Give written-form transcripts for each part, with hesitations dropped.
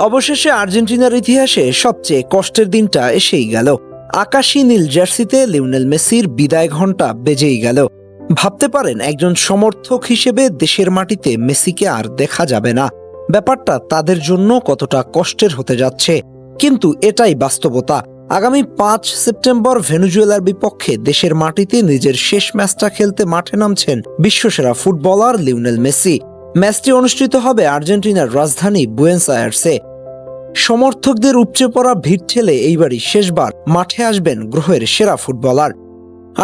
অবশেষে আর্জেন্টিনার ইতিহাসে সবচেয়ে কষ্টের দিনটা এসেই গেল। আকাশী নীল জার্সিতে লিওনেল মেসির বিদায় ঘণ্টা বেজেই গেল। ভাবতে পারেন একজন সমর্থক হিসেবে দেশের মাটিতে মেসিকে আর দেখা যাবে না। ব্যাপারটা তাদের জন্য কতটা কষ্টের হতে যাচ্ছে, কিন্তু এটাই বাস্তবতা। আগামী 5 সেপ্টেম্বর ভেনেজুয়েলার বিপক্ষে দেশের মাটিতে নিজের শেষ ম্যাচটা খেলতে মাঠে নামছেন বিশ্বসেরা ফুটবলার লিওনেল মেসি। ম্যাচটি অনুষ্ঠিত হবে আর্জেন্টিনার রাজধানী বুয়েনোস আয়ার্সে। সমর্থকদের উপচে পড়া ভিড় ঠেলে এইবারই শেষবার মাঠে আসবেন গ্রহের সেরা ফুটবলার।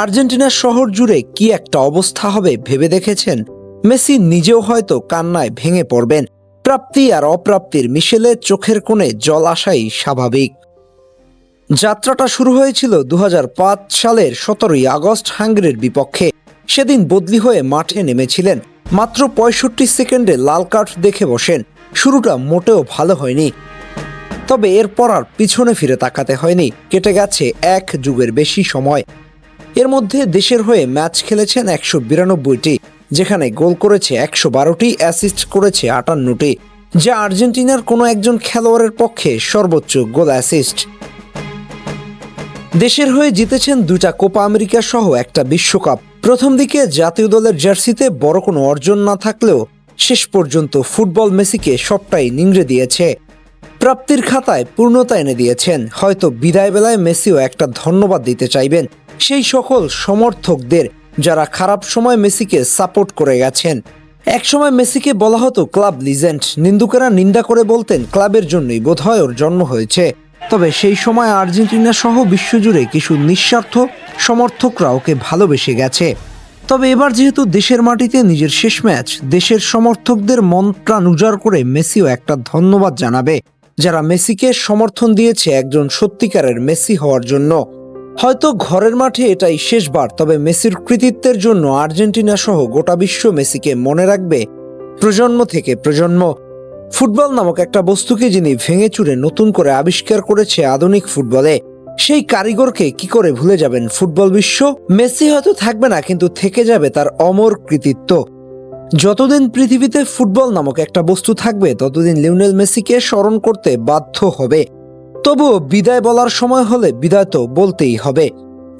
আর্জেন্টিনার শহর জুড়ে কি একটা অবস্থা হবে ভেবে দেখেছেন? মেসি নিজেও হয়তো কান্নায় ভেঙে পড়বেন। প্রাপ্তি আর অপ্রাপ্তির মিশেলে চোখের কোণে জল আসাই স্বাভাবিক। যাত্রাটা শুরু হয়েছিল 2005 সালের 17ই আগস্ট হাঙ্গেরির বিপক্ষে। সেদিন বদলি হয়ে মাঠে নেমেছিলেন। মাত্র 65 সেকেন্ডে লাল কার্ড দেখে বসেন। শুরুটা মোটেও ভালো হয়নি, তবে এরপর আর পিছনে ফিরে তাকাতে হয়নি। কেটে গেছে 1 যুগের বেশি সময়। এর মধ্যে দেশের হয়ে ম্যাচ খেলেছেন 192টি, যেখানে গোল করেছে 112টি, অ্যাসিস্ট করেছে 58টি, যা আর্জেন্টিনার কোনো একজন খেলোয়াড়ের পক্ষে সর্বোচ্চ গোল অ্যাসিস্ট। দেশের হয়ে জিতেছেন 2টা কোপা আমেরিকা সহ একটা বিশ্বকাপ। প্রথম দিকে জাতীয় দলের জার্সিতে বড় কোনো অর্জন না থাকলেও শেষ পর্যন্ত ফুটবল মেসিকে সবটাই নিংড়ে দিয়েছে। প্রাপ্তির খাতায় পূর্ণতা এনে দিয়েছেন। হয়তো বিদায় বেলায় মেসিও একটা ধন্যবাদ দিতে চাইবেন সেই সকল সমর্থকদের যারা খারাপ সময় মেসিকে সাপোর্ট করে গেছেন। একসময় মেসিকে বলা হতো ক্লাব লিজেন্ড। নিন্দুকেরা নিন্দা করে বলতেন ক্লাবের জন্যই বোধহয় ওর জন্ম হয়েছে। তবে সেই সময় আর্জেন্টিনা সহ বিশ্বজুড়ে কিছু নিঃস্বার্থ সমর্থকরা ওকে ভালোবেসে গেছে। তবে এবার যেহেতু দেশের মাটিতে নিজের শেষ ম্যাচ, দেশের সমর্থকদের মন প্রাণ উজাড় করে মেসিও একটা ধন্যবাদ জানাবে যারা মেসিকে সমর্থন দিয়েছে একজন সত্যিকারের মেসি হওয়ার জন্য। হয়তো ঘরের মাঠে এটাই শেষবার, তবে মেসির কৃতিত্বের জন্য আর্জেন্টিনা সহ গোটা বিশ্ব মেসিকে মনে রাখবে প্রজন্ম থেকে প্রজন্ম। ফুটবল নামক একটা বস্তুকে যিনি ভেঙে চুরে নতুন করে আবিষ্কার করেছে আধুনিক ফুটবলে, সেই কারিগরকে কি করে ভুলে যাবেন ফুটবল বিশ্ব? মেসি হয়তো থাকবে না, কিন্তু থেকে যাবে তার অমর কৃতিত্ব। যতদিন পৃথিবীতে ফুটবল নামক একটা বস্তু থাকবে, ততদিন লিওনেল মেসিকে স্মরণ করতে বাধ্য হবে। তবুও বিদায় বলার সময় হলে বিদায় তো বলতেই হবে।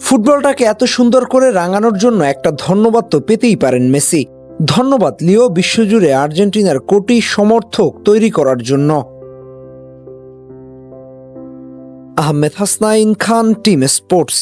ফুটবলটাকে এত সুন্দর করে রাঙানোর জন্য একটা ধন্যবাদ তো পেতেই পারেন মেসি। ধন্যবাদ লিও, বিশ্বজুড়ে আর্জেন্টিনার কোটি সমর্থক তৈরি করার জন্য। আহমেদ হাসনাইন খান, টিম স্পোর্টস।